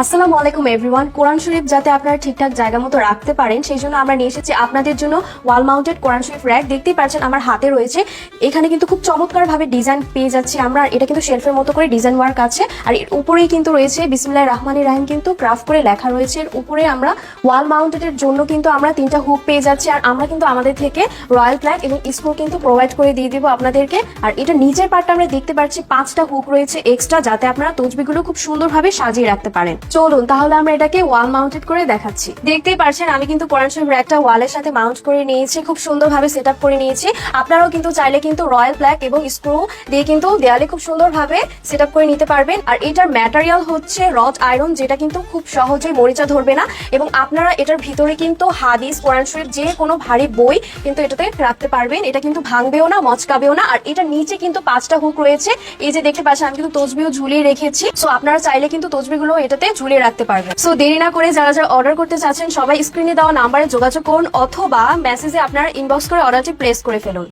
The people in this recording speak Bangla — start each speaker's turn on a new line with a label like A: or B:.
A: আসসালামু আলাইকুম এভরিওয়ান। কোরআন শরীফ যাতে আপনারা ঠিকঠাক জায়গা মতো রাখতে পারেন সেই জন্য আমরা নিয়ে এসেছি আপনাদের জন্য ওয়াল মাউন্টেড কোরআন শরীফ র‍্যাক। দেখতেই পাচ্ছেন আমার হাতে রয়েছে। এখানে কিন্তু খুব চমৎকার ভাবে ডিজাইন পেয়ে যাচ্ছি আমরা। এটা কিন্তু শেলফের মতো করে ডিজাইন ওয়ার্ক আছে, আর এর উপরেই কিন্তু রয়েছে বিসমিল্লাহির রহমানির রহিম কিন্তু ক্রাফট করে লেখা রয়েছে। এর উপরে আমরা ওয়াল মাউন্টেডের জন্য কিন্তু আমরা 3টা হুক পেয়ে যাচ্ছি, আর আমরা কিন্তু আমাদের থেকে রয়্যাল প্ল্যাগ এবং স্ক্রু কিন্তু প্রোভাইড করে দিয়ে দিব আপনাদেরকে। আর এটা নিচের পার্টটা আমরা দেখতে পাচ্ছি 5টা হুক রয়েছে এক্সট্রা, যাতে আপনারা তসবিহগুলো খুব সুন্দরভাবে সাজিয়ে রাখতে পারেন। চলুন তাহলে আমরা এটাকে ওয়াল মাউন্টেড করে দেখাচ্ছি। দেখতেই পাচ্ছেন আমি কিন্তু কোরআন শরীফ র‍্যাকটা ওয়ালের সাথে মাউন্ট করে নিয়েছি, খুব সুন্দরভাবে সেট আপ করে নিয়েছি। আপনারাও কিন্তু চাইলে কিন্তু রয়্যাল প্ল্যাগ এবং স্ক্রু দিয়ে কিন্তু দেয়ালে খুব সুন্দরভাবে সেট আপ করে নিতে পারবেন। আর এটার ম্যাটেরিয়াল হচ্ছে রড আয়রন, যেটা কিন্তু খুব সহজে মরিচা ধরবে না, এবং আপনারা এটার ভিতরে কিন্তু হাদিস, কোরআন শরীফ যে কোনো ভারী বই কিন্তু এটাতে রাখতে পারবেন। এটা কিন্তু ভাঙবেও না, মচকাবেও না। আর এটার নিচে কিন্তু 5টা হুক রয়েছে। এই যে দেখতে পাচ্ছেন আমি কিন্তু তসবিহ ঝুলিয়ে রেখেছি। সো আপনারা চাইলে কিন্তু তসবিহগুলো এটাতে ঝুলিয়ে রাখতে পারবেন। সো দেরি না করে যারা যারা অর্ডার করতে চাচ্ছেন সবাই স্ক্রিনে দেওয়া নাম্বারে যোগাযোগ করুন, অথবা মেসেজে আপনারা ইনবক্স করে অর্ডারটি প্লেস করে ফেলুন।